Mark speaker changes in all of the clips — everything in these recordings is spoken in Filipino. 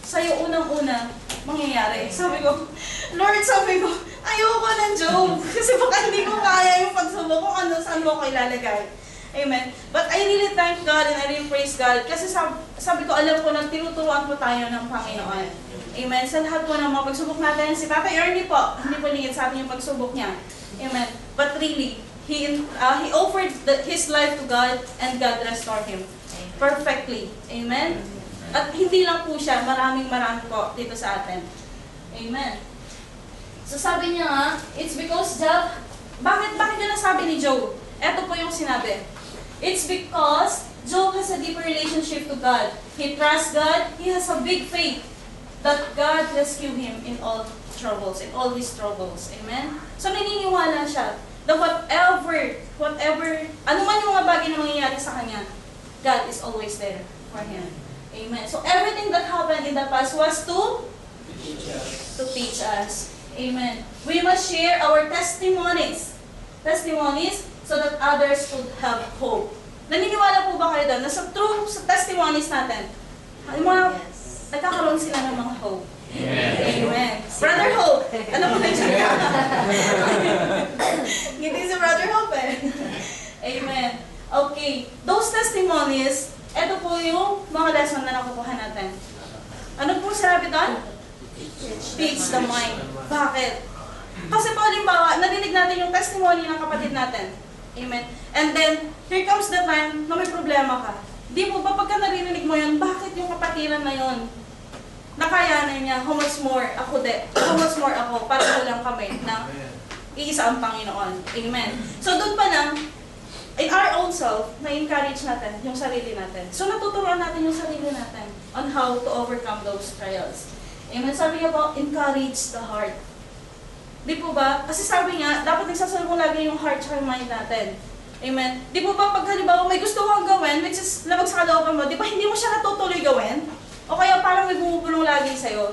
Speaker 1: sa'yo unang-una mangyayari. Sabi ko, Lord, ayoko ng Job. Kasi baka hindi ko kaya yung pagsubok kung ano, saan mo ko ilalagay. Amen. But I really thank God and I really praise God. Kasi sabi ko, alam ko na tinuturuan po tayo ng Panginoon. Amen. Sa lahat po ng mga pagsubok natin, si Papa Ernie po, hindi po lingid sa atin yung pagsubok niya. Amen. But really, he offered his life to God and God restored him perfectly. Amen. At hindi lang po siya, maraming po dito sa atin. Amen. So sabi niya nga, it's because Job, bakit niya nasabi ni Job? Ito po yung sinabi. It's because Job has a deeper relationship to God. He trusts God, he has a big faith that God rescued him in all troubles, in all his troubles. Amen? So naniniwala siya na whatever, ano man yung mga bagay na mangyayari sa kanya, God is always there for him. Amen. So everything that happened in the past was to teach us. Amen. We must share our testimonies so that others could have hope. Naniniwala po ba kayo doon na sa testimonies natin, nagkakaroon sila ng mga hope? Amen. Brother Hope. Ano po na siya? Hindi si Brother Hope eh. Amen. Okay. Those testimonies, ito po yung mga lesson na nakukuha natin. Ano po sabi doon? Teach the mind. Bakit? Kasi po, halimbawa, narinig natin yung testimony ng kapatid natin. Amen. And then, here comes the time na may problema ka. Di mo ba pagka narinig mo yun, bakit yung kapatiran na yun? Nakayanan niya, how much more ako para walang kamay na iisa ang Panginoon. Amen. So, doon pa lang, in our own self, na-encourage natin yung sarili natin. So, natuturuan natin yung sarili natin on how to overcome those trials. Amen. Sabi niya po, encourage the heart. Di po ba? Kasi sabi niya, dapat nagsasalubong lagi yung heart at mind natin. Amen. Di po ba pag halimbawa may gusto kang gawin, which is labag sa kalooban mo, di ba hindi mo siya natutuloy gawin? O kaya parang may bumubulong lagi sa'yo.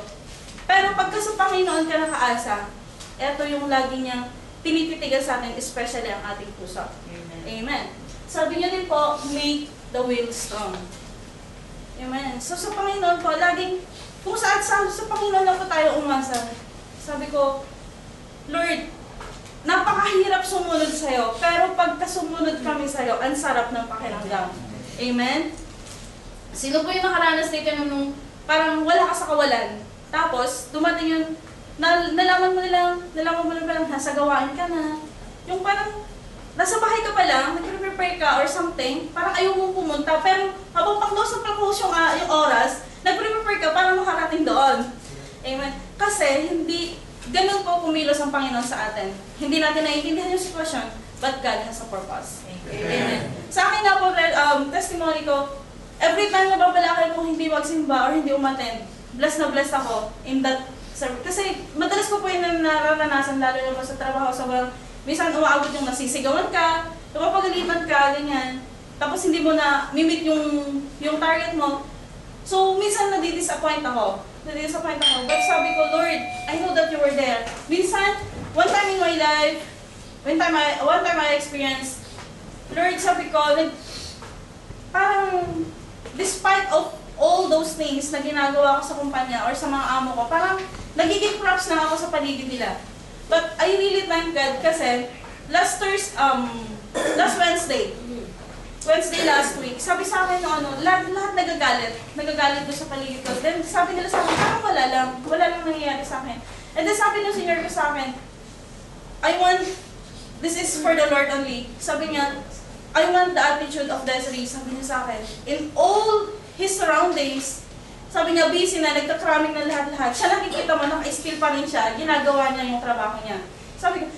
Speaker 1: Pero pagka sa Panginoon ka nakaasa, eto yung lagi niyang tinititigan sa atin, especially ang ating puso. Amen. Sabi niya din po, make the will strong. Amen. So sa Panginoon po, laging, kung saan sa Panginoon lang po tayo umasa. Sabi ko, Lord, napakahirap sumunod sa'yo, pero pagka sumunod kami sa'yo, ang sarap ng pakiramdam. Amen? Sino po yung nakaranas dito nung parang wala ka sa kawalan? Tapos, dumating yun, nalaman mo lang nasa gawaan ka na. Yung parang, nasa bahay ka pa lang, nag-prepare ka or something, parang ayaw mong pumunta, pero habang pang-close yung oras, nag-prepare ka para makarating doon. Amen? Kasi, ganun po kumilos ang Panginoon sa atin. Hindi natin naiintindihan yung sitwasyon, but God has a purpose. Amen. Sa akin na po, testimony ko, every time na babalakay ko hindi magsimba or hindi umattend, blessed na blessed ako in that service. Kasi madalas ko po yung nararanasan, lalo na sa trabaho, minsan umaabot yung nasisigawan ka, napapagalitan ka, ganyan. Tapos hindi mo na mimit yung target mo. So, minsan nadi-disappoint ako. But sabi ko, Lord, I know that you were there. Minsan, one time in my life, one time I experienced, Lord, sabi ko, parang, despite of all those things na ginagawa ko sa kumpanya or sa mga amo ko, parang nagiging props na ako sa paligid nila. But I really thank God kasi last Wednesday last week, sabi sa akin lahat nagagalit doon sa paligid ko. Then sabi nila sa akin, parang wala lang nangyayari sa akin. And then sabi ng senior ko sa akin, this is for the Lord only. Sabi niya, I want the attitude of Desiree, sabi niya sa akin. In all his surroundings, sabi niya, busy na, nagkakraming na lahat-lahat. Siya nakikita mo, naka-skill pa rin siya, ginagawa niya yung trabaho niya.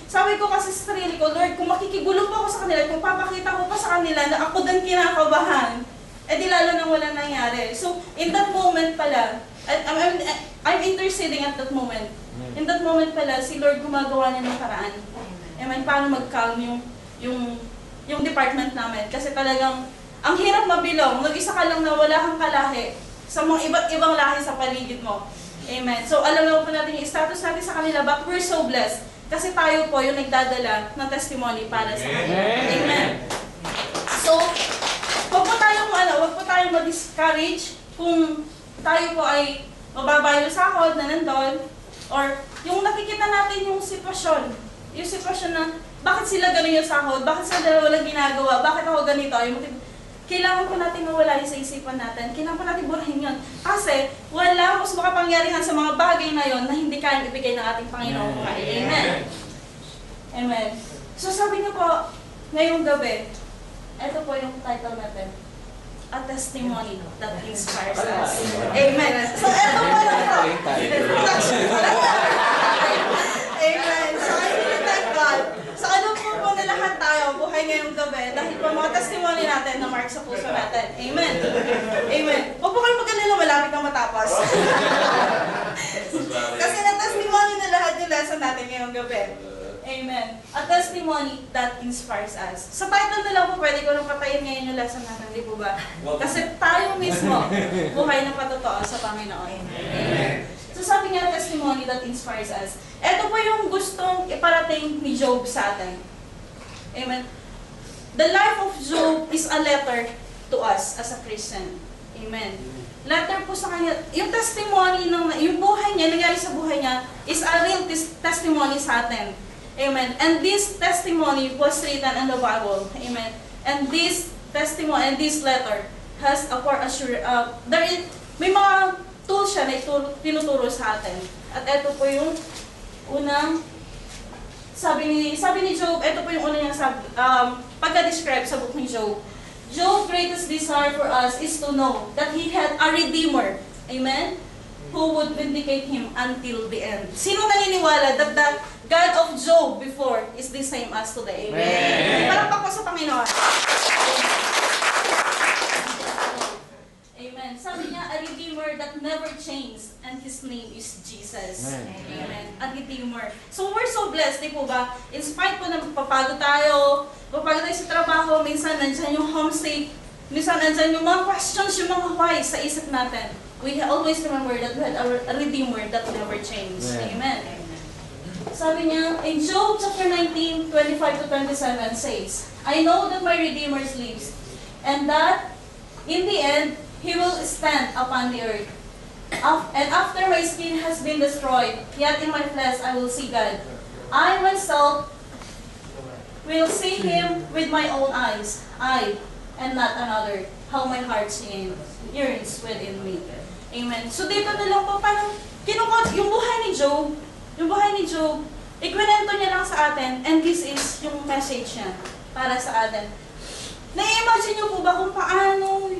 Speaker 1: Sabi ko kasi sa sarili ko, Lord, kung makikigulo pa ako sa kanila, kung papakita ko pa sa kanila na ako din kinakabahan, di lalo nang wala nangyari. So, in that moment pala, I'm interceding at that moment. In that moment pala, si Lord gumagawa niya ng paraan. Amen, paano mag-calm yung department namin. Kasi talagang, ang hirap mabilong, mag-isa ka lang na wala kang kalahi sa mga iba't ibang lahi sa paligid mo. Amen. So, alam naman po natin yung status natin sa kanila, but we're so blessed. Kasi tayo po yung nagdadala ng testimony para sa kanila. Amen. So, wag po tayong ma-discourage kung tayo po ay mababa yung sahod na nandun, or yung nakikita natin yung sitwasyon na bakit sila ganun yung sahod, bakit sila walang ginagawa, bakit ako ganito, kailangan po natin mawala yun sa isipan natin. Kailangan po natin burahin yun. Kasi wala mas makapangyarihan sa mga bagay na yun na hindi kayang ibigay ng ating Panginoon. Amen. Amen. So sabi niyo po, ngayong gabi, ito po yung title natin. A testimony that inspires us. Amen. So ito po yung Amen. So I really thank God. So ano po na lahat tayo buhay ngayong gabi dahil po mga testimony natin na mark sa puso natin. Amen. Amen. Huwag po kayo mag-alala, malapit na matapos. Kasi na-testimony na lahat yung lesson natin ngayong gabi. Amen. A testimony that inspires us. Sa title na lang po, pwede ko nang patayin ngayon yung lesson natin, di po ba? Kasi tayo mismo, buhay na patotoo sa Panginoon. Amen. So sabi nga, testimony that inspires us. Ito po yung gustong iparating ni Job sa atin. Amen. The life of Job is a letter to us as a Christian. Amen. Letter po sa kanya. Yung testimony, yung buhay niya, nangyari sa buhay niya, is a real testimony sa atin. Amen. And this testimony was written in the Bible. Amen. And this testimony and this letter has a for assure. May mga tools siya na tinuturo sa atin. At ito po yung unang sabi ni Job, ito po yung unang pagka-describe sa book ni Job. Job's greatest desire for us is to know that he had a Redeemer. Amen? Who would vindicate him until the end. Sino naniniwala that the God of Job before is the same as today? Amen? Palakpak po sa Panginoon. Amen. Sabi niya, a Redeemer that never changed, and His name is Jesus. Amen. A Redeemer. So we're so blessed, di po ba? In spite po na papagod tayo sa trabaho, minsan nandyan yung homesick, minsan nandyan yung mga questions, yung mga why sa isip natin. We always remember that we had a Redeemer that never changed. Amen. Sabi niya, in Job chapter 19, 25 to 27 says, I know that my Redeemer lives, and that in the end, He will stand upon the earth. And after my skin has been destroyed, yet in my flesh I will see God. I myself will see Him with my own eyes, I, and not another, how my heart yearns within me. Amen. So dito na lang po, parang kinukot yung buhay ni Job, ikwento niya lang sa atin, and this is yung message niya para sa atin. Na-imagine niyo po ba kung paano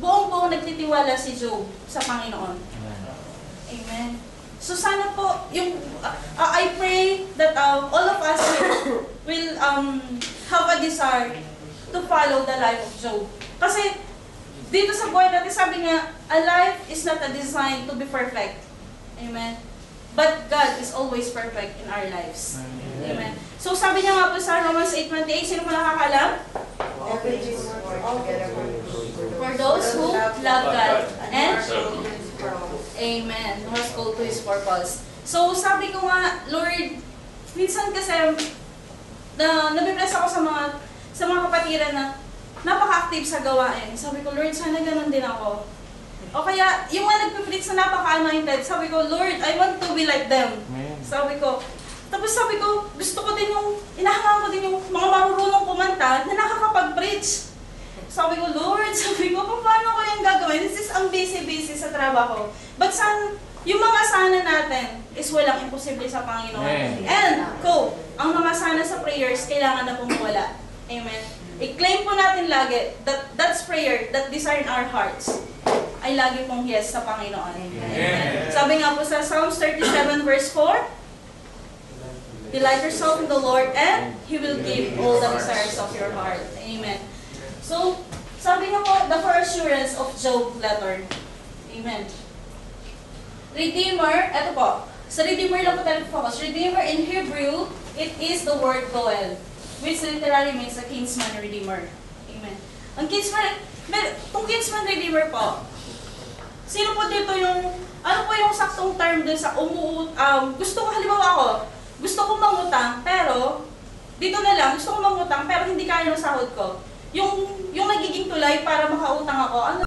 Speaker 1: buong nagtitiwala si Job sa Panginoon? Amen. So sana po, I pray that all of us will have a desire to follow the life of Job. Kasi dito sa buhay natin, sabi nga, a life is not a design to be perfect. Amen. But God is always perfect in our lives. Amen. So sabi niya nga po sa Romans 8:28, sino po nakakalam? For those who love God and Amen. Who has called to His purpose. So sabi ko nga, Lord, minsan kasi nabibless ako sa mga kapatiran na napaka-active sa gawain. Sabi ko, Lord, sana ganun din ako. O kaya, yung mga nagpipreach na napaka-anointed, sabi ko, Lord, I want to be like them. Sabi ko, tapos sabi ko, gusto ko din inahangaan ko din yung mga marunong kumanta na nakakapag-preach. Sabi ko, Lord, paano ko yung gagawin? This is ang busy-busy sa trabaho. But yung mga sana natin is walang imposible sa Panginoon. And, ang mga sana sa prayers, kailangan na pumawala. Amen. I-claim po natin lagi that that's prayer, that desire in our hearts, ay lagi pong yes sa Panginoon. Amen. Sabi nga po sa Psalms 37 verse 4, delight yourself in the Lord and He will give all the desires of your heart. Amen. So, sabi nga po, the for assurance of Job letter. Amen. Redeemer, eto po. Sa Redeemer lang po tayo focus. Redeemer in Hebrew, it is the word Goel, which literally means a kinsman redeemer. Amen. Ang kinsman, kung kinsman redeemer po, sino po dito ano po yung saktong term dun sa gusto ko, halimbawa ako, gusto ko mangutang, pero, dito na lang, gusto ko mangutang, pero hindi kaya ng sahod ko. Yung nagiging tulay para makautang ako, ano